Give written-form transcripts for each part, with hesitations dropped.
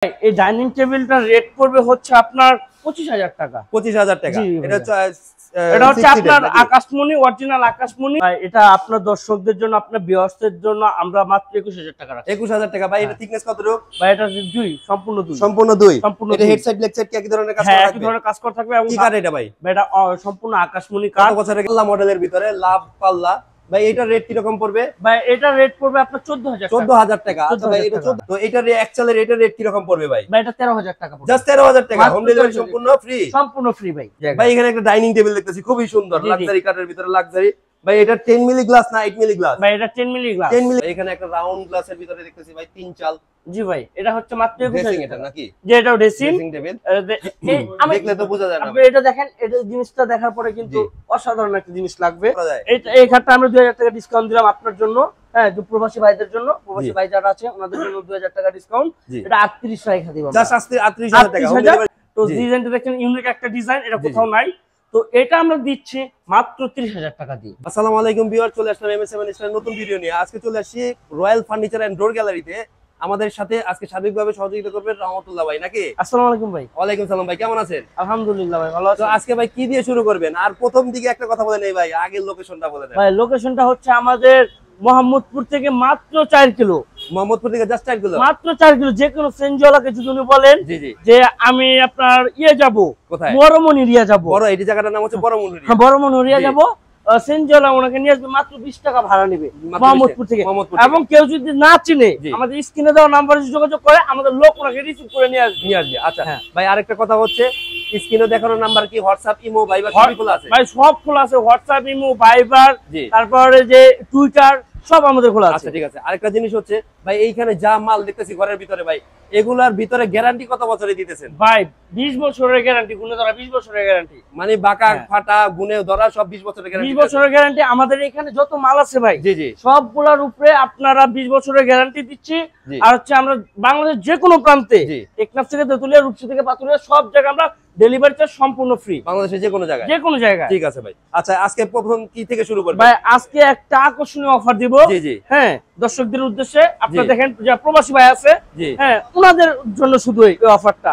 এই dining টেবিলটার rate পড়বে হচ্ছে আপনার 25,000 টাকা। 25,000 টাকা। এটা হচ্ছে আপনার আকাশমণি, অরিজিনাল আকাশমণি। এটা আপনার দর্শকদের জন্য, আপনার ভিউয়ার্সদের জন্য আমরা মাত্র 21,000 টাকা রাখছি। 21,000 টাকা। ভাই এটা থিকনেস কতটুকু? ভাই এটা সম্পূর্ণ দুই। সম্পূর্ণ দুই। এটা হেড সাইড লেগ সাইড কি একই ধরনের কাজ করা থাকবে? একই ধরনের কাজ করা থাকবে। কি কাঠ এটা ভাই? ভাই এটা সম্পূর্ণ আকাশমণি কাঠ। কত বছরের পাল্লা মডেলের ভিতরে লাভ পাল্লা। ভাই এটার রেট কি রকম পড়বে? ভাই এটার রেট পড়বে আপনার 14,000 টাকা। আচ্ছা ভাই এটা 14। তো এটার অ্যাকচুয়ালি এটার রেট কি রকম পড়বে ভাই? ভাই এটা 13,000 টাকা পড়বে। জাস্ট 13,000 টাকা। হোম ডেলিভারি সম্পূর্ণ ফ্রি। সম্পূর্ণ ফ্রি ভাই। ভাই এখানে একটা ডাইনিং টেবিল দেখতেছি খুবই সুন্দর, লাক্সারি কাঠের ভিতরে লাক্সারি। ভাই এটা 10 মিলি গ্লাস না 8 মিলি গ্লাস? ভাই এটা 10 মিলি গ্লাস। 10 মিলি। এখানে একটা রাউন্ড গ্লাসের ভিতরে দেখতেছি ভাই 3 চাল। জি ভাই এটা হচ্ছে মাত্র 21,000 এটা নাকি? যে এটাও ড্রেসিং টেবিল। আমি দেখলে তো বোঝা যায় না। আপনি এটা দেখেন, এটা জিনিসটা দেখার পরে কিন্তু অসাধারণ একটা জিনিস লাগবে। এই খাটটা আমরা 2000 টাকা ডিসকাউন্ট দিলাম আপনার জন্য। হ্যাঁ, প্রবাসী ভাইদের জন্য, প্রবাসী ভাই যারা আছে ওনাদের জন্য 2000 টাকা ডিসকাউন্ট। এটা 38 টাকা দিব। জাস্ট 38,000 টাকা। তো ডিজাইনটা দেখেন ইউনিক একটা ডিজাইন, এটা কোথাও নাই। তো এটা আমরা দিচ্ছি মাত্র 30,000 টাকা দিয়ে। আসসালামু আলাইকুম ভিউয়ার, চলে আসলাম এমএস7 স্টার নতুন ভিডিও নিয়ে। আজকে চলে আসছি রয়্যাল ফার্নিচার এন্ড ডোর গ্যালারিতে। আমাদের সাথে আজকে সার্বিকভাবে সহযোগিতা করবেন রহমতুল্লাহ ভাই নাকি? আসসালামু আলাইকুম ভাই। ওয়ালাইকুম সালাম ভাই, কেমন আছেন? আলহামদুলিল্লাহ ভাই, ভালো আছি। তো আজকে ভাই কি দিয়ে শুরু করবেন? আর প্রথম দিকে একটা কথা বলে নেই ভাই, আগের লোকেশনটা বলে দেন। ভাই লোকেশনটা হচ্ছে আমাদের মোহাম্মদপুর থেকে মাত্র 4 কিলো। মোহাম্মদপুর থেকে জাস্ট 4 কিলো? মাত্র 4 কিলো। যে কোনো ফ্রেঞ্চওয়ালাকে যদি উনি বলেন যে আমি আপনার যাব, কোথায়? বড়মনিরিয়া যাব। বড় এই জায়গাটার নাম হচ্ছে বড়মনিরিয়া। হ্যাঁ, বড়মনিরিয়া যাব। সেনজলা ওনাকে নিয়ে আসবে, মাত্র 20 টাকা ভাড়া নেবে মোহাম্মদপুর থেকে। এবং কেউ যদি না চিনে আমাদের স্ক্রিনে দেওয়া নাম্বারে যোগাযোগ করে, আমাদের লোক ওনাকে রিসিভ করে নিয়ে আসবে। আচ্ছা ভাই, আরেকটা কথা হচ্ছে স্ক্রিনে দেখানো নাম্বার কি হোয়াটসঅ্যাপ, ইমো, ভাইবার সবই খোলা আছে? ভাই সব খোলা আছে, হোয়াটসঅ্যাপ, ইমো, ভাইবার, তারপরে যে টুইটার সব আমাদের খোলা আছে। আচ্ছা ঠিক আছে। আরেকটা জিনিস হচ্ছে ভাই, এইখানে যা মাল দেখতেছি ঘরের ভিতরে ভাই, এগুলার ভিতরে গ্যারান্টি কত বছরে দিতেছেন? ভাই 20 বছরের গ্যারান্টি, গুণে ধরা 20 বছরের গ্যারান্টি। মানে বাঁকা ফাটা গুণে ধরা সব 20 বছরের গ্যারান্টি। 20 বছরের গ্যারান্টি। আমাদের এখানে যত মাল আছে ভাই, সবগুলোর উপরে আপনারা 20 বছরের গ্যারান্টি দিচ্ছি। আর হচ্ছে আমরা বাংলাদেশের যে কোনো প্রান্তে, টেকনাফ থেকে তেতুলিয়া, রূপসী থেকে পাতুলিয়া, সব জায়গায় আমরা ডেলিভারি চার্জ সম্পূর্ণ ফ্রি, বাংলাদেশের যে কোনো জায়গায়। যে কোনো জায়গায়। ঠিক আছে ভাই। আচ্ছা আজকে প্রথম কি থেকে শুরু করব ভাই? আজকে একটা আকর্ষণীয় অফার দিব। হ্যাঁ, দর্শকদের উদ্দেশ্যে। আপনারা দেখেন যে প্রবাসী ভাই আছে, হ্যাঁ, ওনাদের জন্য শুধু এই অফারটা।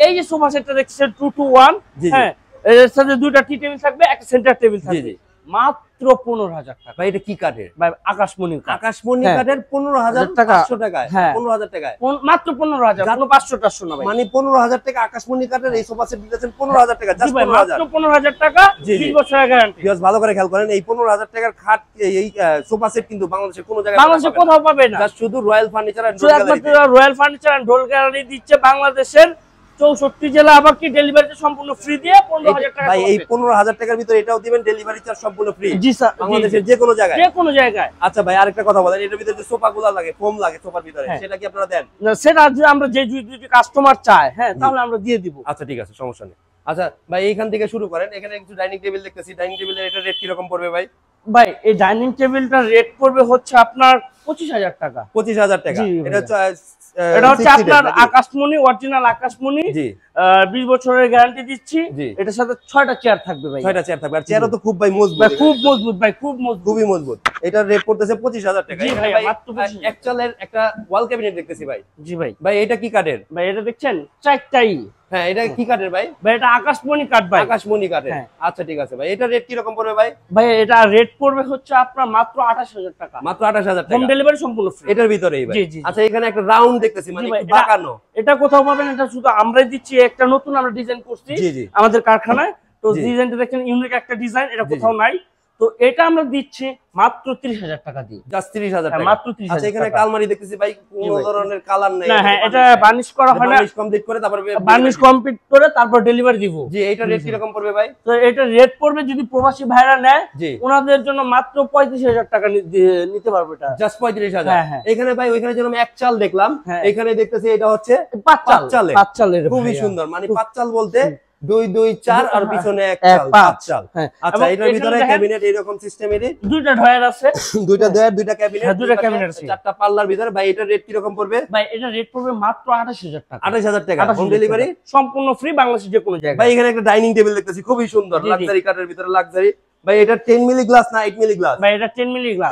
এই যে সোফা সেটটা দেখছেন 2 to 1, হ্যাঁ, এর সাথে দুইটা টি টেবিল থাকবে, একটা সেন্টার টেবিল থাকবে, মাত্র 15,000 টাকা। ভাই এটা কি কাঠের? ভাই আকাশমণি। আকাশমণি কাঠের 15,500 টাকায়। 15,000 টাকায় মাত্র 15,000, কোনো 500-400 না ভাই। মানে 15,000 টাকা আকাশমণি কাঠের এই সোফা সেট দিতেছেন 15,000 টাকা। জাস্ট 15,000, মাত্র 15,000 টাকা, 20 বছরের গ্যারান্টি। ভিউয়ার্স ভালো করে খেয়াল করেন, এই 15,000 টাকার খাট, এই সোফা সেট কিন্তু বাংলাদেশের কোনো জায়গায়, বাংলাদেশে কোথাও পাবে না। জাস্ট শুধু Royal Furniture and Door Gallery. Royal Furniture and Door Gallery দিচ্ছে বাংলাদেশের 64 জেলা। আবার কি ডেলিভারিটা সম্পূর্ণ ফ্রি দিয়ে 15,000 টাকা। ভাই এই 15,000 টাকার ভিতরে এটাও দিবেন, ডেলিভারি চার্জ সম্পূর্ণ ফ্রি। জি স্যার, বাংলাদেশের যে কোনো জায়গায়, যে কোনো জায়গায়। আচ্ছা ভাই আরেকটা কথা বলেন, এটার ভিতরে যে সোফাগুলো লাগে, ফোম লাগে সোফার ভিতরে, সেটা কি আপনারা দেন? না, সেটা আমরা যে যদি কাস্টমার চায়, হ্যাঁ, তাহলে আমরা দিয়ে দিব। আচ্ছা ঠিক আছে, সমস্যা নেই। আচ্ছা ভাই এইখান থেকে শুরু করেন। এখানে কিছু ডাইনিং টেবিল দেখতেছি, ডাইনিং টেবিলের এটা রেট কি রকম পড়বে ভাই? ভাই এই ডাইনিং টেবিলটার রেট পড়বে হচ্ছে আপনার 25,000 টাকা। 25,000 টাকা। এটা হচ্ছে আপনার আকাশমণি, অরিজিনাল আকাশমণি। 20 বছরের গ্যারান্টি দিচ্ছি। এটার সাথে 6টা চেয়ার থাকবে ভাই। 6টা চেয়ার থাকবে। আর চেয়ারও তো খুব ভাই মজবুত, খুব মজবুত ভাই, খুব মজবুত, খুবই মজবুত। এটার রেট পড়তেছে 25,000 টাকা। জি ভাই, মাত্র 25,000। অ্যাকচুয়ালের একটা ওয়াল ক্যাবিনেট দেখতেছি ভাই। জি ভাই। ভাই এটা কি কাঠের? ভাই এটা দেখছেন 4টাই। হ্যাঁ, এটা কি কাঠের ভাই? ভাই এটা আকাশমণি কাঠ ভাই। আকাশমণি কাঠের। আচ্ছা ঠিক আছে ভাই, এটা রেট কি রকম পড়বে ভাই? ভাই এটা রেট পড়বে হচ্ছে আপনার মাত্র 28,000 টাকা। মাত্র 28,000 টাকা। হোম ডেলিভারি সম্পূর্ণ ফ্রি এটার ভিতরেই ভাই। জি জি। আচ্ছা এখানে একটা রাউন্ড দেখতেছি, মানে একটু বাঁকানো। এটা কোথাও পাবেন, এটা শুধু আমরাই দিচ্ছি। একটা নতুন আমরা ডিজাইন করছি আমাদের কারখানায়। তো ডিজাইনটা দেখেন ইউনিক একটা ডিজাইন, এটা কোথাও নাই। তো এটা আমরা দিচ্ছি মাত্র 30,000 টাকা দিয়ে। জাস্ট 30,000 টাকা, মাত্র 30,000। আচ্ছা এখানে একটা আলমারি দেখতেছি ভাই, কোনো ধরনের কালার নাই। না, হ্যাঁ, এটা বার্নিশ করা হয় না, বার্নিশ কমপ্লিট করে তারপর ডেলিভারি দিব। জি, এটা রেট কি রকম পড়বে ভাই? তো এটা রেট পড়বে যদি প্রবাসী ভাইরা নেয়, ওনাদের জন্য মাত্র 35,000 টাকা নিতে পারবে। এটা জাস্ট 35,000। এখানে ভাই ওইখানে যেরকম এক চাল দেখলাম, এখানে দেখতেছি এটা হচ্ছে 5 চালের। খুবই সুন্দর, মানে 5 চাল বলতে 2 2 4 আর পিছনে এক চাল, 5 চাল। আচ্ছা এটার ভিতরে ক্যাবিনেট এরকম সিস্টেমেরই, দুইটা ড্রয়ার আছে, দুইটা ড্রয়ার, দুইটা ক্যাবিনেট, দুইটা ক্যাবিনেট আছে, 4টা পাল্লার ভিতরে। ভাই এটা রেট কি রকম পড়বে? ভাই এটা রেট পড়বে মাত্র 28,000 টাকা। 28,000 টাকা। হোম ডেলিভারি সম্পূর্ণ ফ্রি, বাংলাদেশের যে কোনো জায়গায়। ভাই এখানে একটা ডাইনিং টেবিল দেখতেছি খুবই সুন্দর, লাক্সারি কাঠের ভিতরে লাক্সারি। ভাই এটা 10 মিলি গ্লাস না 8 মিলি গ্লাস? ভাই এটা 10 মিলি গ্লাস।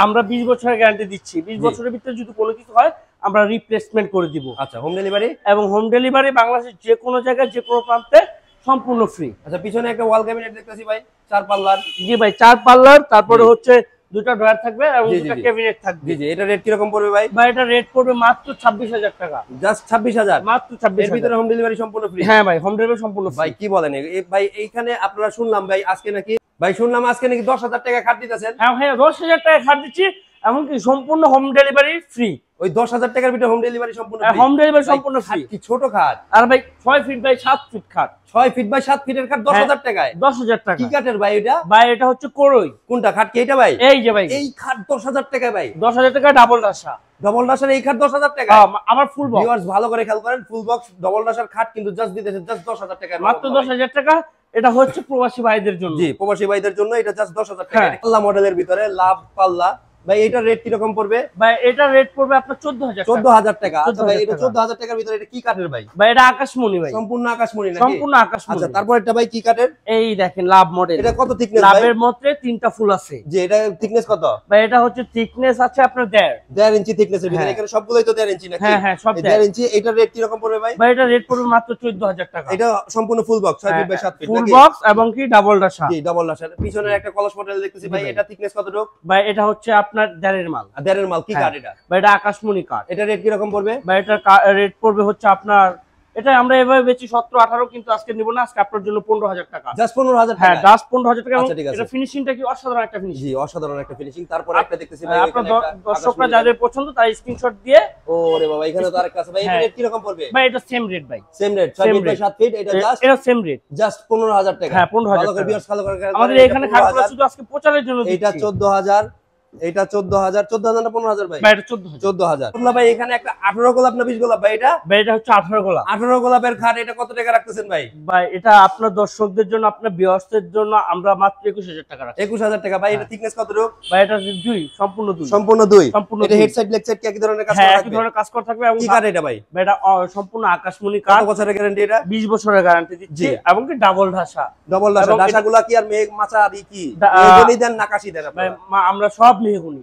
আমরা 20 বছরের গ্যারান্টি দিচ্ছি। 20 বছরের ভিতরে যদি কোনো কিছু হয় আমরা রিপ্লেসমেন্ট করে দিব। আচ্ছা, হোম ডেলিভারি? এবং হোম ডেলিভারি বাংলাদেশের যে কোনো জায়গায় যে কোনো প্রান্তে সম্পূর্ণ ফ্রি। আচ্ছা, পিছনে একটা ওয়াল ক্যাবিনেট দেখতেছি ভাই, 4 পাল্লার। জি ভাই, 4 পাল্লার, তারপরে হচ্ছে দুটো ড্রয়ার থাকবে এবং দুটো ক্যাবিনেট থাকবে। জি জি, এটা রেট কি রকম পড়বে ভাই? ভাই এটা রেট পড়বে মাত্র 26000 টাকা। জাস্ট 26000? মাত্র 26000 এর ভিতরে হোম ডেলিভারি সম্পূর্ণ ফ্রি? হ্যাঁ ভাই, হোম ডেলিভারি সম্পূর্ণ ফ্রি। ভাই কি বলেন ভাই, এইখানে আপনারা শুনলাম ভাই আজকে নাকি 10000 টাকা খাট দিতেছেন? হ্যাঁ ভাই, 10000 টাকা খাট দিচ্ছি, এমনকি সম্পূর্ণ হোম ডেলিভারি ফ্রি। ওই 10000 টাকার ভিতরে হোম ডেলিভারি সম্পূর্ণ ফ্রি? হোম ডেলিভারি সম্পূর্ণ ফ্রি। কি ছোট খাট? আর ভাই 6 ফিট বাই 7 ফিট খাট। 6 ফিট বাই 7 ফিটের খাট 10000 টাকায়? 10000 টাকা। কি কাঠের ভাই এটা? ভাই এটা হচ্ছে কোরই। কোনটা খাট কি এটা ভাই? এই যে ভাই, এই খাট 10000 টাকায় ভাই? 10000 টাকা ডাবল ডাসা। ডাবল ডাসার এই খাট 10000 টাকা? আমার ফুল বক্স। ভিউয়ার্স ভালো করে খেয়াল করেন, ফুল বক্স ডাবল ডাসার খাট কিন্তু জাস্ট দিতেছে জাস্ট 10000 টাকা, মাত্র 10000 টাকা। এটা হচ্ছে প্রবাসী ভাইদের জন্য। জি, প্রবাসী ভাইদের জন্য এটা জাস্ট 10000 টাকা। পাল্লা মডেলের ভিতরে লাভ পাল্লা ভাই, এটা রেট কি রকম পড়বে? ভাই এটা রেট পড়বে আপনার 14000 টাকা। 14000 টাকা। আচ্ছা ভাই, এটা 14000 টাকার ভিতরে এটা কি কাঠের ভাই? ভাই এটা আকাশমণি ভাই। সম্পূর্ণ আকাশমণি নাকি? সম্পূর্ণ আকাশমণি। আচ্ছা, তারপর এটা ভাই কি কাঠের? এই দেখেন লাভ মডেল। এটা কত থিকনেস ভাই? লাভের মধ্যে 3টা ফুল আছে। জি, এটা থিকনেস কত ভাই এটা হচ্ছে থিকনেস আছে আপনার 1.5 ইঞ্চি থিকনেসের ভিতরে। এখানে সবগুলোই তো 1.5 ইঞ্চি নাকি? হ্যাঁ হ্যাঁ, সব 1.5 ইঞ্চি। এটার রেট কি রকম পড়বে ভাই? ভাই এটা রেট পড়বে মাত্র 14000 টাকা। এটা সম্পূর্ণ full box 6 feet by 7 feet full নাকি? বক্স এবং কি ডাবল ডাসা। জি, ডাবল ডাসা। পিছনে একটা কলস মডেল দেখতেছি ভাই, এটা থিকনেস কতটুকু? ভাই এটা হচ্ছে আপনার 1.5 মাল। 1.5 মাল। কি কাঠ এটা? ভাই এটা আকাশমণি কাঠ। এটা রেট কি রকম পড়বে? ভাই এটা রেট পড়বে হচ্ছে আপনার, এটা আমরা এভাবে বেচি 17-18, কিন্তু আজকে নিব না, আজকে আপনার জন্য 15000 টাকা। জাস্ট 15000 টাকা? হ্যাঁ, জাস্ট 15000 টাকা। আচ্ছা, ঠিক আছে। এটা ফিনিশিংটা কি অসাধারণ একটা ফিনিশিং। জি, অসাধারণ একটা ফিনিশিং। তারপর একটা দেখতেছি ভাই, আপনার দর্শকরা যাদের পছন্দ তাই স্ক্রিনশট দিয়ে। ওরে বাবা, এখানে তো আরেকটা আছে ভাই, এটা রেট কি রকম পড়বে? ভাই এটা সেম রেট ভাই, same rate 6 feet by 7 feet. এটা সেম রেট, জাস্ট 15000 টাকা। হ্যাঁ 15000 ভালো করে টাকা। ভিউয়ার্স ভালো করে আমাদের এখানে খাটগুলো শুধু আজকে প্রচারের জন্য দিচ্ছি। এটা 14000, এটা 14000 না 15000 ভাই? ভাই এটা 14000। তোমরা ভাই এখানে একটা 18 গোলাপ না 20 গোলাপ ভাই এটা? ভাই এটা হচ্ছে 18 গোলাপ। 18 গোলাপের খাট, এটা কত টাকা রাখতেছেন ভাই? ভাই এটা আপনার দর্শকদের জন্য, আপনার ভিউয়ার্সদের জন্য আমরা মাত্র 21000 টাকা রাখছি। 21000 টাকা ভাই। এটা থিকনেস কতটুকু? ভাই এটা 2, সম্পূর্ণ 2। সম্পূর্ণ 2। সম্পূর্ণ এটা হেড সাইড লেগ সাইড কি একই ধরনের কাজ করা হ্যাঁ, থাকবে? একই ধরনের কাজ করা থাকবে। এবং কি কাঠ এটা ভাই? ভাই এটা সম্পূর্ণ আকাশমণি কত কাঠ। বছরের গ্যারান্টি এটা? 20 বছরের গ্যারান্টি দিচ্ছি। এবং কি ডাবল ঢাসা। ডাবল ডাসা। ডাসাগুলা কি আর মেঘ মাচা আর কি মেহগনি দেন না কাশি দেন ভাই আপনারা? আমরা সব মেহগনি,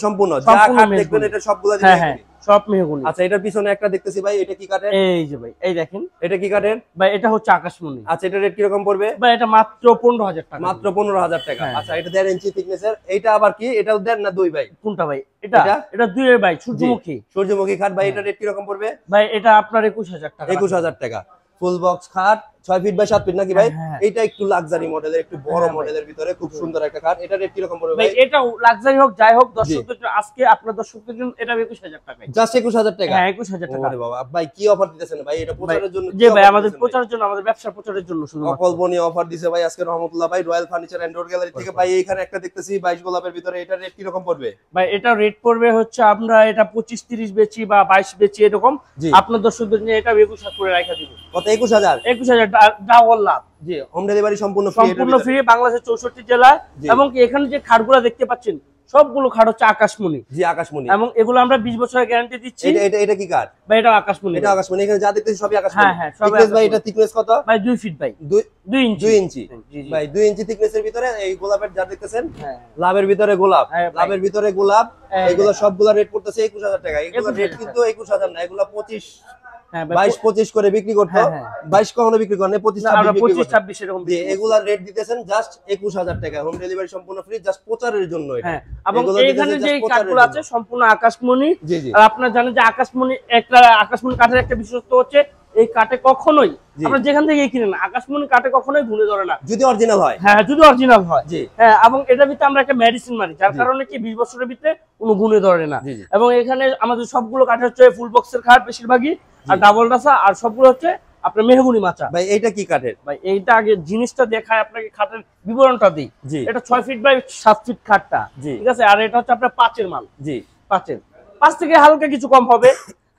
সম্পূর্ণ যা কাঠ দেখবেন এটা সবগুলা হ্যাঁ হ্যাঁ সব মেহগনি। আচ্ছা, এটার পিছনে একটা দেখতেছি ভাই, এটা কি কাঠের? এই যে ভাই, এই দেখেন, এটা কি কাঠের ভাই এটা হচ্ছে আকাশমণি। আচ্ছা, এটা রেট কি রকম পড়বে? ভাই এটা মাত্র 15000 টাকা। মাত্র 15000 টাকা। আচ্ছা, এটা 1.5 ইঞ্চি থিকনেসের। এইটা আবার কি? এটাও দেন না 2 ভাই? কোনটা ভাই? এটা 2 এর ভাই, সূর্যমুখী। সূর্যমুখী খাট ভাই, এটা রেট কি রকম পড়বে? ভাই এটা আপনার 21000 টাকা। 21000 টাকা। ফুল বক্স খাট 6 ফিট বাই 7 ফিট নাকি ভাই? এটা একটু লাক্সারি মডেলের, একটু বড় মডেলের ভিতরে খুব সুন্দর একটা খাট। এটা রেট কি রকম পড়বে ভাই? এটা লাক্সারি হোক যাই হোক, দর্শকদের জন্য আজকে আপনার দর্শকদের জন্য এটা 21000 টাকা। জাস্ট 21000 টাকা? হ্যাঁ 21000 টাকা। আরে বাবা ভাই, কি অফার দিতেছেন ভাই? এটা প্রচারের জন্য? জি ভাই, আমাদের প্রচারের জন্য, আমাদের ব্যবসা প্রচারের জন্য শুধু অকল্পনীয় অফার দিছে ভাই আজকে রহমতুল্লাহ ভাই Royal Furniture and Door Gallery থেকে। ভাই এইখানে একটা দেখতেছি 22 গোলাপের ভিতরে, এটা রেট কি রকম পড়বে? ভাই এটা রেট পড়বে হচ্ছে, আমরা এটা 25-30 বেচি বা 22 বেচি এরকম। আপনার দর্শকদের নিয়ে এটা 21000 করে রাখা দিব। কত? 21000? 21000 ডাবল লাভ। জি, হোম ডেলিভারি সম্পূর্ণ ফ্রি বাংলাদেশের 64 জেলায়। এবং কি এখানে যে খাটগুলো দেখতে পাচ্ছেন সবগুলো খাট হচ্ছে আকাশমণি। জি, আকাশমণি। এবং এগুলো আমরা 20 বছরের গ্যারান্টি দিচ্ছি। এটা কি কাঠ ভাই? এটা আকাশমণি। এটা আকাশমণি। এখানে যা দেখতেছি সবই আকাশমণি। হ্যাঁ হ্যাঁ, সবই থিকনেস ভাই এটা থিকনেস কত ভাই? 2 ফিট ভাই, 2 ইঞ্চি। 2 ইঞ্চি ভাই, 2 ইঞ্চি থিকনেসের ভিতরে এই গোলাপের যা দেখতেছেন, হ্যাঁ লাভের ভিতরে গোলাপ, লাভের ভিতরে গোলাপ। এগুলো সবগুলা রেট পড়তেছে 21000 টাকা। এগুলো রেট কিন্তু 21000 না, এগুলো 25, 22-25 করে বিক্রি করতে। 22 কখনো বিক্রি করেন 25-26 এরকম। এগুলা রেট দিতেছেন জাস্ট 21000 টাকা। হোম ডেলিভারি সম্পূর্ণ ফ্রি, জাস্ট প্রচারের জন্য এটা। এবং এখানে যে কাঠগুলো আছে সম্পূর্ণ আকাশমণি। জি জি। আর আপনারা জানেন যে আকাশমণি কাঠের একটা বিশেষত্ব হচ্ছে, এই কাঠে কখনোই আপনারা যেখান থেকে কিনেন, আকাশমণি কাঠে কখনোই ঘুরে ধরে না, যদি অরিজিনাল হয়। হ্যাঁ, যদি অরিজিনাল হয়। হ্যাঁ, এবং এটার ভিতরে আমরা একটা মেডিসিন মারি, যার কারণে কি 20 বছরের ভিতরে কোনো গুণে ধরে না। এবং এখানে আমাদের সবগুলো কাঠ হচ্ছে ফুল বক্সের কাঠ বেশিরভাগই, আর ডাবল ডাসা, আর সবগুলো হচ্ছে আপনার মেহগনি মাচা। ভাই এইটা কি কাঠের? ভাই এইটা আগে জিনিসটা দেখায় আপনাকে, খাটের বিবরণটা দিই। এটা 6 ফিট বাই 7 ফিট খাটটা, ঠিক আছে। আর এটা হচ্ছে আপনার 5-এর মাল। জি, 5 থেকে হালকা কিছু কম হবে।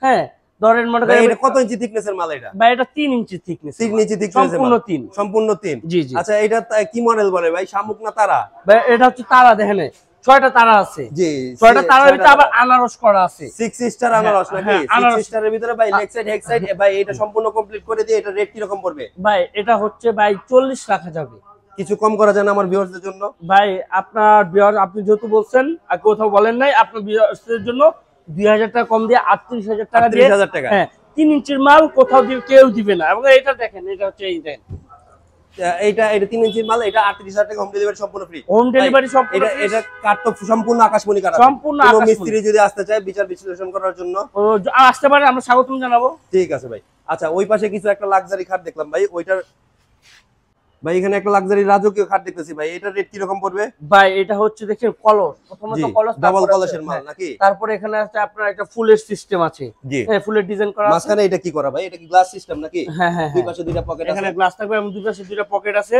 হ্যাঁ, ধরেন মনে করেন এটা কত ইঞ্চি থিকনেসের মাল এটা? ভাই এটা 3 ইঞ্চি থিকনেস। 3 ইঞ্চি থিকনেসের সম্পূর্ণ 3। সম্পূর্ণ 3। জি জি। আচ্ছা, এটা কি মডেল বলে ভাই? শামুক না তারা? ভাই এটা হচ্ছে তারা, দেখেন 6টা তারা আছে। জি, 6টা তারার ভিতরে আবার আনারস করা আছে। 6 স্টার আনারস নাকি? 6 স্টারের ভিতরে ভাই লেগ সাইড হেড সাইড ভাই এটা সম্পূর্ণ কমপ্লিট করে দিয়ে এটা রেট কি রকম পড়বে? ভাই এটা হচ্ছে ভাই 40 রাখা যাবে। কিছু কম করা যায় না আমার ভিউয়ারদের জন্য? ভাই আপনার ভিউয়ার, আপনি যেহেতু বলছেন আর কোথাও বলেন নাই, আপনার ভিউয়ারদের জন্য 2000 টাকা কম দিয়ে 38000 টাকা দিয়ে 38000 টাকা। হ্যাঁ 3 ইঞ্চির মাল কোথাও দিয়ে কেউ দিবে না। এবং এটা দেখেন, এটা হচ্ছে এই দেখেন, এটা 3 ইঞ্চির মাল, এটা 38000 টাকা হোম ডেলিভারি সম্পূর্ণ ফ্রি। হোম ডেলিভারি সম্পূর্ণ ফ্রি। এটা কাট তো সম্পূর্ণ আকাশমণি কাট, সম্পূর্ণ কোনো আকাশমণি। মিস্ত্রি যদি আসতে চায় বিচার বিশ্লেষণ করার জন্য আসতে পারে, আমরা স্বাগতম জানাবো। ঠিক আছে ভাই। আচ্ছা, ওই পাশে কিছু একটা লাক্সারি খাট দেখলাম ভাই, ওইটার ভাই এখানে একটা লাক্সারি রাজকীয় খাট দেখতেছি ভাই, এটার রেট কি রকম পড়বে ভাই? এটা হচ্ছে দেখেন কলস, প্রথমত কলস, ডাবল কলসের মাল নাকি? তারপরে এখানে আছে আপনার একটা ফুলের সিস্টেম আছে, হ্যাঁ ফুলের ডিজাইন করা আছে। মাঝখানে এটা কি করা ভাই? এটা কি গ্লাস সিস্টেম নাকি? হ্যাঁ হ্যাঁ, দুই পাশে দুইটা পকেট আছে, এখানে গ্লাস থাকবে এবং দুই পাশে দুইটা পকেট আছে।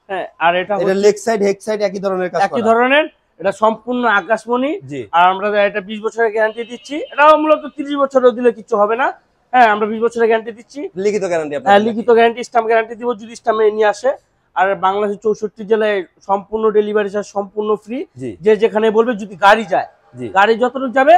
হ্যাঁ, আর এটা লেগ সাইড হেড সাইড একই ধরনের কাজ করা, একই ধরনের। এটা সম্পূর্ণ আকাশমণি। আর আমরা এটা 20 বছরের গ্যারান্টি দিচ্ছি। এটা মূলত 30 বছরও দিলে কিছু হবে না। হ্যাঁ, আমরা 20 বছরের গ্যারান্টি দিচ্ছি, লিখিত গ্যারান্টি। হ্যাঁ লিখিত গ্যারান্টি, স্ট্যাম্প গ্যারান্টি দিব যদি স্ট্যাম্পে নিয়ে আসে। আর বাংলাদেশের 64 জেলায় সম্পূর্ণ ডেলিভারি চার্জ সম্পূর্ণ ফ্রি। যে যেখানে বলবে, যদি গাড়ি যায়, গাড়ি যতটুকু যাবে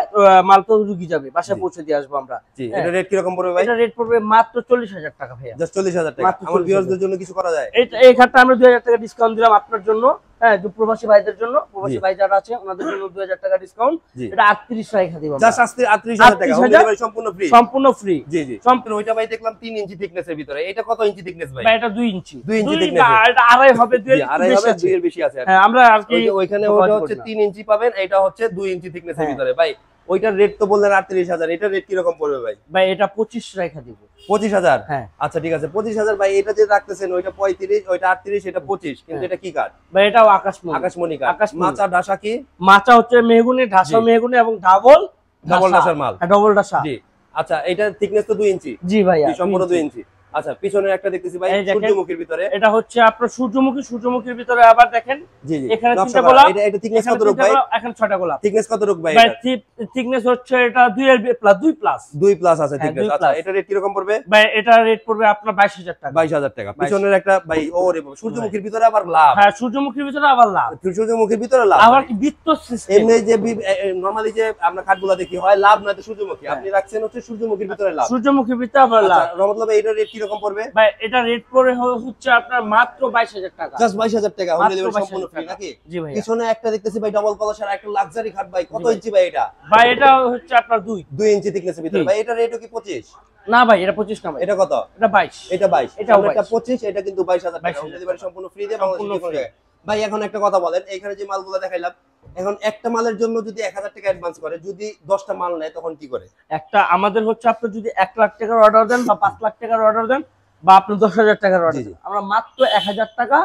মাল তো রুগী যাবে, বাসায় পৌঁছে দিয়ে আসবো আমরা। এটা রেট কি রকম পড়বে ভাই? এটা রেট পড়বে মাত্র 40000 টাকা ভাইয়া, জাস্ট 40000 টাকা। আমার ভিউয়ারদের জন্য কিছু করা যায়? এই খাটটা আমরা 2000 টাকা ডিসকাউন্ট দিলাম আপনার জন্য। হ্যাঁ, প্রবাসী ভাইদের জন্য, প্রবাসী ভাই যারা আছে ওনাদের জন্য 2000 টাকা ডিসকাউন্ট। এটা 38 টাকা দিব, জাস্ট 38000 টাকা, হোম ডেলিভারি সম্পূর্ণ ফ্রি, সম্পূর্ণ ফ্রি। জি জি সম্পূর্ণ। ওইটা ভাই দেখলাম 3 ইঞ্চি থিকনেসের ভিতরে, এটা কত ইঞ্চি থিকনেস ভাই? এটা 2 ইঞ্চি, 2 ইঞ্চি থিকনেস। এটা আড়াই হবে, 2 হবে, 2 এর বেশি আছে। হ্যাঁ, আমরা আর কি ওইখানে ওটা হচ্ছে 3 ইঞ্চি পাবেন, এটা হচ্ছে 2 ইঞ্চি থিকনেসের ভিতরে। ভাই ওইটার রেট তো বললেন 38000, এটা রেট কি রকম পড়বে ভাই? ভাই এটা 25 টাকা দিব। 25000? হ্যাঁ আচ্ছা ঠিক আছে 25000 ভাই। এটা যে রাখতেছেন ওইটা 35, ওইটা 38, এটা 25, কিন্তু এটা কি কাঠ ভাই? এটাও আকাশমণি, আকাশমণি কাঠ। মাচা ডাসা কি? মাচা হচ্ছে মেহগুনি, ঢাসা মেহগুনি এবং ডাবল ডাসার মাল। হ্যাঁ, ডাবল ডাসা। জি আচ্ছা, এটা থিকনেস তো 2 ইঞ্চি? জি ভাইয়া, সম্পূর্ণ 2 ইঞ্চি। আচ্ছা, পিছনের একটা দেখতেছি ভাই সূর্যমুখীর ভিতরে, এটা হচ্ছে আপনার সূর্যমুখীর ভিতরে। আবার দেখেন জি জি এখানে 3টা গোলাপ। এটা থিকনেস কত রূপ ভাই? এখন 6টা গোলাপ। থিকনেস কত রূপ ভাই? ভাই থিকনেস হচ্ছে এটা 2 এর প্লাস 2 প্লাস আছে থিকনেস। আচ্ছা, এটা রেট কি রকম পড়বে ভাই? এটা রেট পড়বে আপনার 22000 টাকা। 22000 টাকা। পিছনের একটা ভাই, ওরে বাবা, সূর্যমুখীর ভিতরে আবার লাভ। হ্যাঁ, সূর্যমুখীর ভিতরে আবার লাভ। সূর্যমুখীর ভিতরে লাভ আবার কি বৃত্ত সিস্টেম? এমনি যে নরমালি যে আমরা কাঠগুলা দেখি হয় লাভ নয়তো সূর্যমুখী, আপনি রাখছেন হচ্ছে সূর্যমুখীর ভিতরে লাভ। সূর্যমুখীর ভিতরে আবার লাভ। রহমতুল্লাহ ভাই, এটা রেট কি রকম পড়বে ভাই? এটা রেট পড়ে হচ্ছে আপনার মাত্র 22000 টাকা, জাস্ট 22000 টাকা, হোম ডেলিভারি সম্পূর্ণ ফ্রি নাকি? জি ভাই। পিছনে একটা দেখতেছি ভাই ডাবল কলসের একটা লাক্সারি খাট ভাই, কত ইঞ্চি ভাই এটা? ভাই এটা হচ্ছে আপনার 2 ইঞ্চি থিকনেসের ভিতরে ভাই। এটা রেটও কি 25? না ভাই, এটা 25 না ভাই। এটা কত? এটা 22। এটা 22, এটা 25, এটা কিন্তু 22000 টাকা, হোম ডেলিভারি সম্পূর্ণ ফ্রি দিয়ে বাংলাদেশের যে কোনো জায়গায়। ভাই এখন একটা কথা বলেন, এখানে যে মালগুলো দেখাইলাম, এখন একটা মালের জন্য যদি 1000 টাকা অ্যাডভান্স করে, যদি 10টা মাল নেয় তখন কি করে? একটা আমাদের হচ্ছে আপনি যদি 1 লাখ টাকার অর্ডার দেন বা 5 লাখ টাকার অর্ডার দেন বা আপনি 10000 টাকার অর্ডার দেন, আমরা মাত্র 1000 টাকা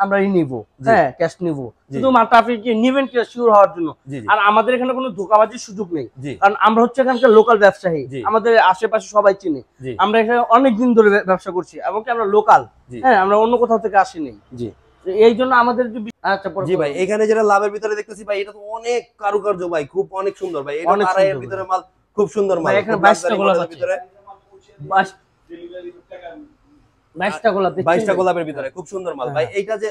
আমরা নিব। হ্যাঁ, ক্যাশ নিব, শুধু মাত্র আপনি কি নেবেন কি শিওর হওয়ার জন্য। আর আমাদের এখানে কোনো ধোঁকাবাজির সুযোগ নেই, কারণ আমরা হচ্ছে এখানকার লোকাল ব্যবসায়ী, আমাদের আশেপাশে সবাই চিনে। আমরা এখানে অনেক দিন ধরে ব্যবসা করছি এবং কি আমরা লোকাল। হ্যাঁ, আমরা অন্য কোথাও থেকে আসিনি। জি, এই জন্য আমাদের আচ্ছা জি ভাই, এখানে যেটা লাভের ভিতরে দেখতেছি ভাই, এটা তো অনেক কারুকার্য ভাই, খুব অনেক সুন্দর ভাই। এটা আড়াইয়ের ভিতরে মাল, খুব সুন্দর মাল। এখানে 22টা গোলাপ ভিতরে, 22টা গোলাপ, 22টা গোলাপের ভিতরে খুব সুন্দর মাল ভাই। এইটা যে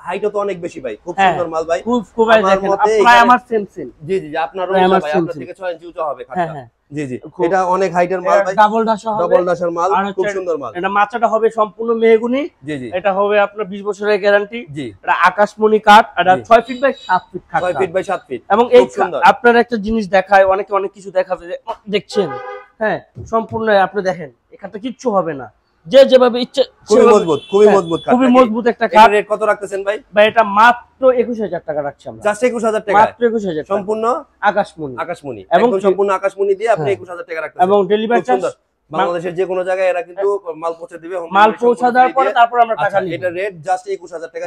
হাইটও তো অনেক বেশি ভাই, খুব সুন্দর মাল ভাই। খুব দেখেন প্রায় আমার সেম জি জি, আপনারও ভাই, আপনার থেকে 6 ইঞ্চি উঁচু হবে খাটটা। জি জি, এটা অনেক হাইটের মাল ভাই, ডাবল ডাসা হবে, ডাবল ডাসার মাল, খুব সুন্দর মাল। এটা মাচাটা হবে সম্পূর্ণ মেহগুনি। জি জি, এটা হবে আপনার 20 বছরের গ্যারান্টি। জি, এটা আকাশমণি কাঠ, এটা 6 ফিট বাই 7 ফিট কাঠ, 6 ফিট বাই 7 ফিট। এবং এই আপনার একটা জিনিস দেখায়, অনেকে অনেক কিছু দেখাবে, দেখছেন? হ্যাঁ, সম্পূর্ণ আপনি দেখেন, এখানটা কিচ্ছু হবে না, যে যেভাবে ইচ্ছে। খুবই মজবুত, খুবই মজবুত কাঠ, খুবই মজবুত একটা কাঠ। রেট কত রাখতেছেন ভাই? ভাই এটা মাত্র 21000 টাকা রাখছি আমরা, জাস্ট 21000 টাকা, মাত্র 21000 সম্পূর্ণ আকাশমণি, আকাশমণি, এবং সম্পূর্ণ আকাশমণি দিয়ে আপনি 21000 টাকা রাখতেছেন। এবং ডেলিভারি চার্জ বাংলাদেশের যে কোনো জায়গায় এরা কিন্তু মাল পৌঁছে দিবে, মাল পৌঁছে দেওয়ার পরে তারপর আমরা টাকা নিই। এটা রেট জাস্ট 21000 টাকা।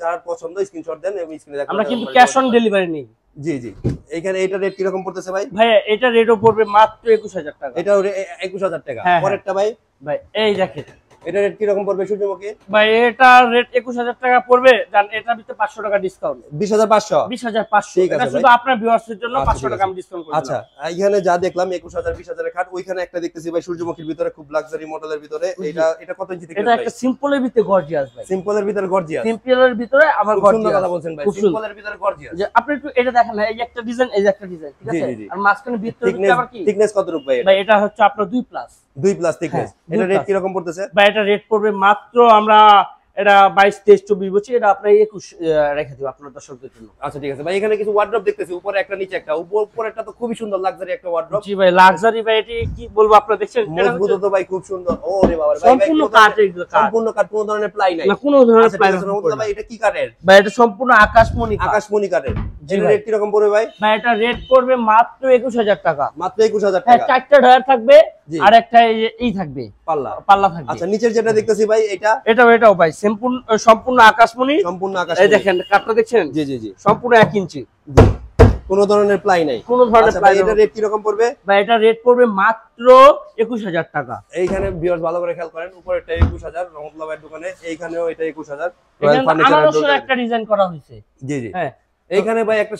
যার পছন্দ স্ক্রিনশট দেন এবং স্ক্রিনে দেখেন, আমরা কিন্তু ক্যাশ অন ডেলিভারি নেই। জি জি, এখানে এটা রেট কি রকম পড়তেছে ভাই? ভাই এটা রেটও পড়বে মাত্র 21000 টাকা। এটাও 21000 টাকা। পরেরটা ভাই? ভাই এই দেখেন, এটা রেট কি রকম পড়বে সূর্যমুখী? ভাই এটা রেট 21000 টাকা পড়বে, জান এটার ভিতরে 500 টাকা ডিসকাউন্ট, 20500। 20500, এটা শুধু আপনার ভিউয়ার্সদের জন্য 500 টাকা আমি ডিসকাউন্ট করব। আচ্ছা, এখানে যা দেখলাম 21000 20000 এর খাট, ওইখানে একটা দেখতেছি ভাই সূর্যমুখীর ভিতরে খুব লাক্সারি মডেলের ভিতরে। এটা কত ইঞ্চি থেকে? এটা একটা সিম্পলের ভিতরে গর্জিয়াস ভাই, সিম্পলের ভিতরে গর্জিয়াস, সিম্পলের ভিতরে আবার গর্জিয়াস। সুন্দর কথা বলছেন ভাই, সিম্পলের ভিতরে গর্জিয়াস। যে আপনি একটু এটা দেখেন, এই একটা ডিজাইন, এই একটা ডিজাইন, ঠিক আছে? আর মাঝখানে ভিতরে আবার কি থিকনেস কত রূপ ভাই? ভাই এটা হচ্ছে আপনার 2 প্লাস থিকনেস। এটা রেট কি রকম পড়তেছে? ভাই এটা রেট পড়বে মাত্র আমরা এটা 22 23 24 বছর, এটা আপনি 21 রেখে দিব আপনার দর্শকদের জন্য। আচ্ছা ঠিক আছে ভাই, এখানে কিছু ওয়ার্ড্রপ দেখতেছি, উপরে একটা নিচে একটা, উপরেরটা তো খুবই সুন্দর লাক্সারি একটা ওয়ার্ড্রপ। জি ভাই লাক্সারি ভাই, এটি কি বলবো আপনারা দেখছেন মজবুত তো ভাই, খুব সুন্দর। ওরে বাবা ভাই, সম্পূর্ণ কাঠ, এগুলো সম্পূর্ণ কাঠ, কোনো ধরনের প্লাই নাই না, কোনো ধরনের প্লাই না ভাই। এটা কি কাঠের ভাই? এটা সম্পূর্ণ আকাশমণি কাঠ। আকাশমণি কাঠের। এর রেট কি রকম পড়বে ভাই? ভাই এটা রেট পড়বে মাত্র 21000 টাকা। মাত্র 21000 হ্যাঁ, টাকা। চারটা ডয়ার থাকবে আর একটা এই থাকবে পাল্লা থাকবে। আচ্ছা, নিচের যেটা দেখতেছি ভাই, এটাও ভাই সম্পূর্ণ আকাশমণি। সম্পূর্ণ আকাশমণি। এই দেখেন কাঠটা দেখছেন? জি জি জি, সম্পূর্ণ 1 ইঞ্চি, কোনো ধরনের প্লাই নাই। কোনো ধরনের প্লাই। এটা রেট কি রকম পড়বে ভাই? এটা রেট পড়বে মাত্র 21000 টাকা। এইখানে ভিউয়ার্স ভালো করে খেয়াল করেন, উপরেরটা 21000 রহমতুল্লাহ ভাইয়ের দোকানে, এইখানেও এটা 21000 রয়্যাল ফার্নিচারের একটা ডিজাইন করা হয়েছে। জি জি হ্যাঁ, এইখানে ভাই একটা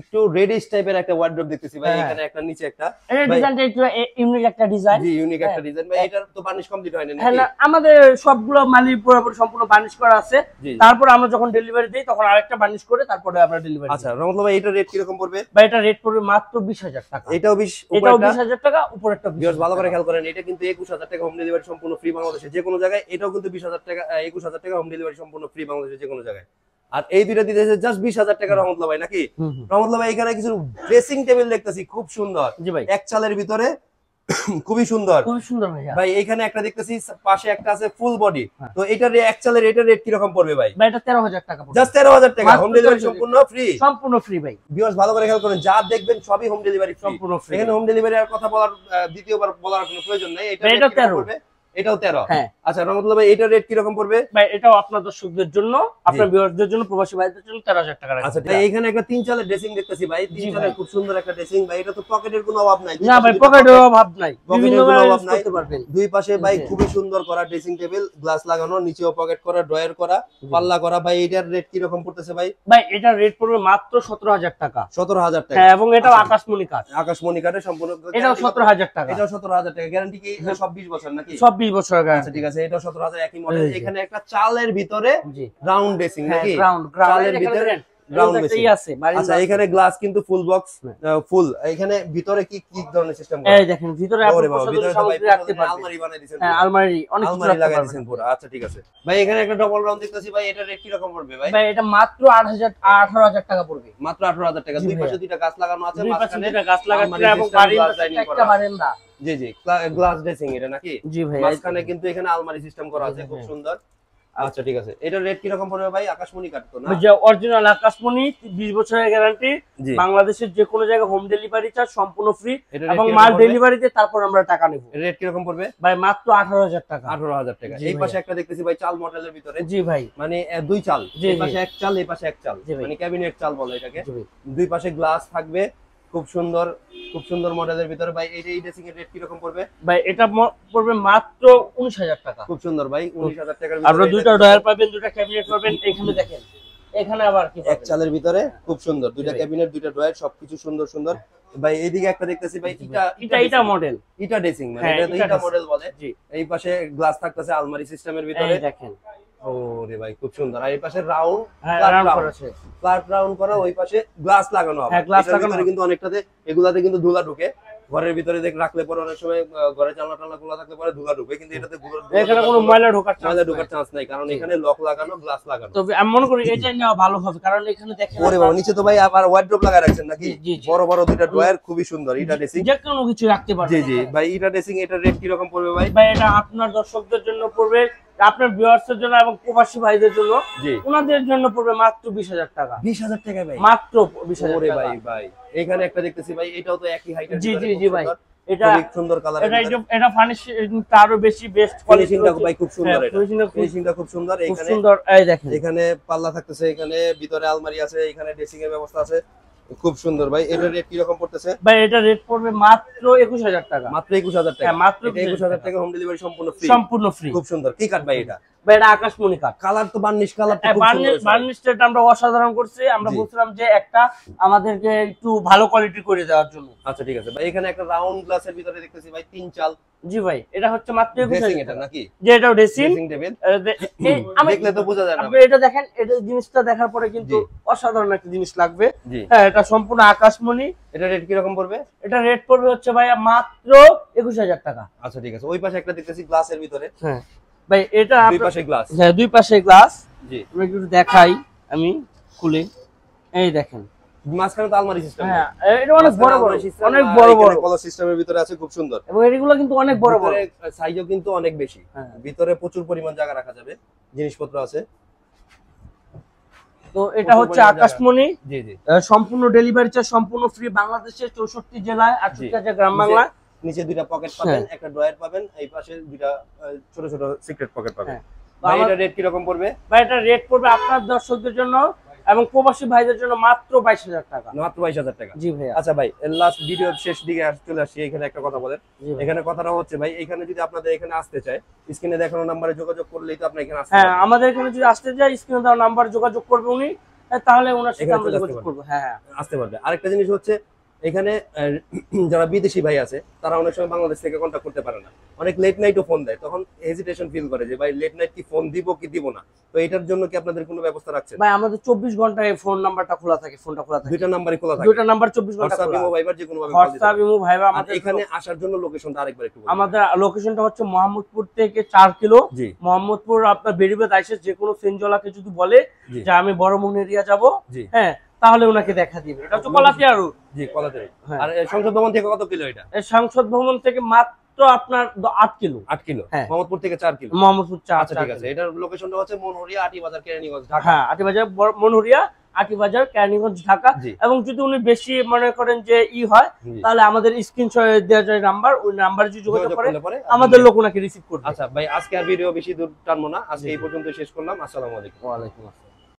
একটু রেডিশ টাইপের একটা ওয়ার্ড্রপ দেখতেছি ভাই, এখানে একটা নিচে একটা। এই ডিজাইনটা একটু ইউনিক একটা ডিজাইন। জি, ইউনিক একটা ডিজাইন ভাই। এটার তো বার্নিশ কমপ্লিট হয়নি নাকি? হ্যাঁ, আমাদের সবগুলো মালির পুরোপুরি সম্পূর্ণ বার্নিশ করা আছে। তারপর আমরা যখন ডেলিভারি দেই তখন আরেকটা বার্নিশ করে তারপরে আমরা ডেলিভারি। আচ্ছা রহমতুল্লাহ ভাই, এটা রেট কি রকম পড়বে? ভাই এটা রেট পড়বে মাত্র 20000 টাকা। এটাও 20000 টাকা, উপরেরটা। ভিউয়ার্স ভালো করে খেয়াল করেন, এটা কিন্তু 21000 টাকা হোম ডেলিভারি সম্পূর্ণ ফ্রি বাংলাদেশে যে কোনো জায়গায়। এটাও কিন্তু 20000 টাকা, 21000 টাকা হোম ডেলিভারি সম্পূর্ণ ফ্রি বাংলাদেশে যে কোনো জায়গায়। আর এই দুইটা দিতেছে জাস্ট 20000 টাকা রহমতুল্লাহ ভাই, নাকি? রহমতুল্লাহ ভাই, এখানে কিছু ড্রেসিং টেবিল দেখতেছি, খুব সুন্দর। জি ভাই, এক চালের ভিতরে, খুবই সুন্দর, খুবই সুন্দর ভাইয়া। ভাই এখানে একটা দেখতেছি, পাশে একটা আছে ফুল বডি। তো এটার এক চালের এটা রেট কি রকম পড়বে ভাই? ভাই এটা 13000 টাকা পড়বে। জাস্ট 13000 টাকা, হোম ডেলিভারি সম্পূর্ণ ফ্রি। সম্পূর্ণ ফ্রি ভাই। ভিউয়ার্স ভালো করে খেয়াল করেন, যা দেখবেন সবই হোম ডেলিভারি সম্পূর্ণ ফ্রি। এখানে হোম ডেলিভারি আর কথা বলার দ্বিতীয়বার বলার কোনো প্রয়োজন নাই। এটা 13 এটাও 13। হ্যাঁ। আচ্ছা রহমতুল্লাহ ভাই, এটার রেট কি রকম পড়বে? ভাই এটাও আপনার দর্শকদের জন্য, আপনার ভিউয়ারদের জন্য, প্রবাসী ভাইদের জন্য 13000 টাকা রাখা। আচ্ছা ভাই, এখানে একটা 3 চালের ড্রেসিং দেখতেছি ভাই, 3 চালের খুব সুন্দর একটা ড্রেসিং ভাই। এটা তো পকেটের কোনো অভাব নাই। না ভাই, পকেটের অভাব নাই, বিভিন্ন ভাবে অভাব নাই। করতে পারবেন। দুই পাশে ভাই খুবই সুন্দর করা ড্রেসিং টেবিল, গ্লাস লাগানো, নিচেও পকেট করা, ড্রয়ার করা, পাল্লা করা। ভাই এটার রেট কি রকম পড়তেছে ভাই? ভাই এটার রেট পড়বে মাত্র 17000 টাকা। 17000 টাকা। হ্যাঁ, এবং এটাও আকাশমণি কাঠ। আকাশমণি কাঠের সম্পূর্ণ। এটাও 17000 টাকা। এটাও 17000 টাকা। গ্যারান্টি কি সব 20 বছর নাকি? সব 20 বছর গ্যারান্টি। আচ্ছা ঠিক আছে, এটাও 17000 একই মডেল। এখানে একটা চালের ভিতরে রাউন্ড ড্রেসিং নাকি? চালের ভিতরে রাউন্ড ড্রেসিং আছে। আচ্ছা, এখানে গ্লাস কিন্তু ফুল বক্স, ফুল। এখানে ভিতরে কি কি ধরনের সিস্টেম করা? এই দেখেন ভিতরে আপনি পছন্দের সামগ্রী রাখতে পারবেন। আলমারি বানাই দিয়েছেন। হ্যাঁ, আলমারি অনেক কিছু আলমারি লাগাই দিয়েছেন পুরো। আচ্ছা ঠিক আছে ভাই, এখানে একটা ডাবল রাউন্ড দেখতেছি ভাই, এটা রেট কি রকম পড়বে ভাই? ভাই এটা মাত্র 18000 টাকা পড়বে। মাত্র 18000 টাকা। দুই পাশে দুইটা গাছ লাগানো আছে, মাঝখানে দুইটা গাছ লাগানো এবং একটা বারান্দা। জি জি, গ্লাস ড্রেসিং এটা নাকি? জি ভাই, মাঝখানে কিন্তু এখানে আলমারি সিস্টেম করা আছে, খুব সুন্দর। আচ্ছা ঠিক আছে, এটার রেট কি রকম পড়বে ভাই? আকাশমণি কাঠ তো না? যে অরিজিনাল আকাশমণি, 20 বছরের গ্যারান্টি, বাংলাদেশের যে কোনো জায়গায় হোম ডেলিভারি চার্জ সম্পূর্ণ ফ্রি, এবং মাল ডেলিভারিতে তারপর আমরা টাকা নেব। রেট কি রকম পড়বে ভাই? মাত্র 18000 টাকা। 18000 টাকা। এই পাশে একটা দেখতেছি ভাই, চাল মডেলের ভিতরে। জি ভাই, মানে দুই চাল, এই পাশে এক চাল, এই পাশে এক চাল, মানে ক্যাবিনেট চাল বলে এটাকে। দুই পাশে গ্লাস থাকবে, খুব সুন্দর, খুব সুন্দর মডেলের ভিতরে। ভাই এই ড্রেসিং এর রেট কি রকম পড়বে? ভাই এটা পড়বে মাত্র 19000 টাকা। খুব সুন্দর ভাই, 19000 টাকার ভিতরে আপনারা দুটো ডয়ার পাবেন, দুটো ক্যাবিনেট পাবেন। এখানে দেখেন, এখানে আবার কি এক চালের ভিতরে খুব সুন্দর, দুইটা ক্যাবিনেট, দুইটা ডয়ার, সবকিছু সুন্দর সুন্দর। ভাই এইদিকে একটা দেখতেছি ভাই, এটা মডেল, এটা ড্রেসিং, মানে এটা মডেল বলে। এই পাশে গ্লাস থাকতেছে আলমারি সিস্টেমের ভিতরে, দেখেন। ওরে ভাই খুব সুন্দর। আর এই পাশে রাউন্ড ফ্ল্যাট রাউন্ড করা, ওই পাশে গ্লাস লাগানো হবে। গ্লাস লাগানো কিন্তু অনেকটাতে, এগুলাতে কিন্তু ধুলা ঢুকে। ঘরের ভিতরে রাখলে পরে অনেক সময় ঘরে জানলা টানলা খোলা থাকলে পরে ধুলা ঢুকে, কিন্তু এটাতে এখানে কোনো ময়লা ঢোকার চান্স নাই, কারণ এখানে লক লাগানো, গ্লাস লাগানো। তবে আমি মনে করি এটা নেওয়া ভালো হবে, কারণ এখানে দেখেন। ওরে বাবা, নিচে তো ভাই আবার ওয়ার্ড্রপ লাগায় রাখছেন নাকি? বড় বড় দুইটা ড্রয়ার, খুবই সুন্দর। এটা ড্রেসিং যে কোনো কিছু রাখতে পারবেন। জি জি ভাই, এটা ড্রেসিং, এটা রেট কি রকম পড়বে ভাই? ভাই এটা আপনার দর্শকদের জন্য পড়বে, আপনার ভিউয়ার্সদের জন্য এবং প্রবাসী ভাইদের জন্য, ওনাদের জন্য পড়বে মাত্র 20000 টাকা। 20000 টাকা ভাই? মাত্র 20000 টাকা। ওরে ভাই, এখানে একটা দেখতেছি ভাই, এটাও তো একই হাইটের। জি জি জি ভাই, এটা খুব সুন্দর কালার। এটা ফিনিশিংটা আরো বেশি বেস্ট ফিনিশিংটা ভাই খুব সুন্দর। এটা ফিনিশিংটা খুব সুন্দর। এখানে সুন্দর, এই দেখেন এখানে পাল্লা থাকতেছে, এখানে ভিতরে আলমারি আছে, এখানে ড্রেসিং এর ব্যবস্থা আছে, খুব সুন্দর। ভাই এটার রেট কি রকম পড়তেছে? ভাই এটা রেট পড়বে মাত্র 21000 টাকা। মাত্র 21000 টাকা? হ্যাঁ, মাত্র 21000 টাকা, হোম ডেলিভারি সম্পূর্ণ ফ্রি। সম্পূর্ণ ফ্রি। খুব সুন্দর। কি কাঠ ভাই এটা? ভাই এটা আকাশমণি কাঠ। কালার তো বার্নিশ কালার তো খুব সুন্দর। বার্নিশটা আমরা অসাধারণ করছি, আমরা বলছিলাম যে একটা আমাদেরকে একটু ভালো কোয়ালিটি করে দেওয়ার জন্য। আচ্ছা ঠিক আছে ভাই, এখানে একটা রাউন্ড গ্লাসের ভিতরে দেখতেছি ভাই, 3 চাল। জি ভাই, এটা হচ্ছে মাত্র 21000 এটা নাকি? যে এটাও ড্রেসিং টেবিল। আমি দেখলে তো বোঝা যায় না। আপনি এটা দেখেন, এটা জিনিসটা দেখার পরে কিন্তু অসাধারণ একটা জিনিস লাগবে। হ্যাঁ, এটা সম্পূর্ণ আকাশমণি। এটা রেট কি রকম পড়বে? এটা রেট পড়বে হচ্ছে ভাই মাত্র 21000 টাকা। আচ্ছা ঠিক আছে। ওই পাশে একটা দেখতেছি গ্লাসের ভিতরে। হ্যাঁ, ভাই এটা দুই পাশে গ্লাস, হ্যাঁ দুই পাশে গ্লাস। জি আমি একটু দেখাই, আমি খুলে, এই দেখেন মাঝখানে তো আলমারি সিস্টেম। হ্যাঁ এটা অনেক বড় বড়, অনেক বড় বড় কলার সিস্টেমের ভিতরে আছে, খুব সুন্দর। এবং এগুলো কিন্তু অনেক বড় বড়, সাইজও কিন্তু অনেক বেশি, ভিতরে প্রচুর পরিমাণ জায়গা রাখা যাবে, জিনিসপত্র আছে। তো এটা হচ্ছে আকাশমণি, জি জি সম্পূর্ণ ডেলিভারি চার্জ সম্পূর্ণ ফ্রি, বাংলাদেশের 64 জেলায় 68 গ্রাম বাংলা। নিচে দুইটা পকেট পাবেন, একটা ড্রয়ার পাবেন, এই পাশে দুইটা ছোট ছোট সিক্রেট পকেট পাবেন। ভাই এটা রেট কি রকম পড়বে? ভাই এটা রেট পড়বে আপনার দর্শকদের জন্য এবং প্রবাসী ভাইদের জন্য মাত্র 22,000 টাকা। মাত্র 22,000 টাকা। জি ভাই। আচ্ছা ভাই, লাস্ট ভিডিওর শেষ দিকে চলে আসি, এখানে একটা কথা বলেন। এখানে কথাটা হচ্ছে ভাই, এখানে যদি আপনাদের এখানে আসতে চায়, স্ক্রিনে দেখানো নম্বরে যোগাযোগ করলেই তো আপনি এখানে আসতে পারবেন। হ্যাঁ, আমাদের এখানে যদি আসতে চায় স্ক্রিনে দেওয়া নাম্বার যোগাযোগ করবে উনি, তাহলে ওনার সাথে আমরা যোগাযোগ করব। হ্যাঁ আসতে পারবে। আরেকটা জিনিস হচ্ছে, এখানে যারা বিদেশি ভাই আছে তারা অনেক সময় বাংলাদেশ থেকে কন্টাক্ট করতে পারে না, অনেক লেট নাইটও ফোন দেয়, তখন হেজিটেশন ফিল করে যে ভাই লেট নাইট কি ফোন দিব কি দিব না। তো এটার জন্য কি আপনাদের কোনো ব্যবস্থা রাখছেন? ভাই আমাদের 24 ঘন্টায় ফোন নাম্বারটা খোলা থাকে, ফোনটা খোলা থাকে, দুইটা নাম্বারই খোলা থাকে, দুইটা নাম্বার 24 ঘন্টা খোলা। হোয়াটসঅ্যাপ, ইমো, ভাইবার যে কোনো ভাবে হোয়াটসঅ্যাপ, ইমো, ভাইবার। আমাদের এখানে আসার জন্য লোকেশনটা আরেকবার একটু বলুন। আমাদের লোকেশনটা হচ্ছে মোহাম্মদপুর থেকে 4 কিলো। মোহাম্মদপুর আপনার বেরিবেদ আইসে যে কোনো সেনজলাকে যদি বলে যে আমি বড়মোহন এরিয়া যাব, হ্যাঁ তাহলে ওনাকে দেখা দিবে। এটা হচ্ছে কলাতিয়া রোড। জি কলাতিয়া। আর সংসদ ভবন থেকে কত কিলো এটা? এই সংসদ ভবন থেকে মাত্র আপনার 8 কিলো। 8 কিলো। মোহাম্মদপুর থেকে 4 কিলো। মোহাম্মদপুর 4। আচ্ছা ঠিক আছে। এটার লোকেশনটা হচ্ছে মনহরিয়া, আটিবাজার, কেরানীগঞ্জ, ঢাকা। হ্যাঁ, আটিবাজার, মনহরিয়া, আটিবাজার, কেরানীগঞ্জ, ঢাকা। এবং যদি উনি বেশি মনে করেন যে হয়, তাহলে আমাদের স্ক্রিনশট দেওয়া যায় নাম্বার, ওই নাম্বারে যদি যোগাযোগ করে আমাদের লোক ওনাকে রিসিভ করবে। আচ্ছা ভাই, আজকে আর ভিডিও বেশি দূর টানবো না, আজকে এই পর্যন্ত শেষ করলাম। আসসালামু আলাইকুম। ওয়া আলাইকুম আসসালাম।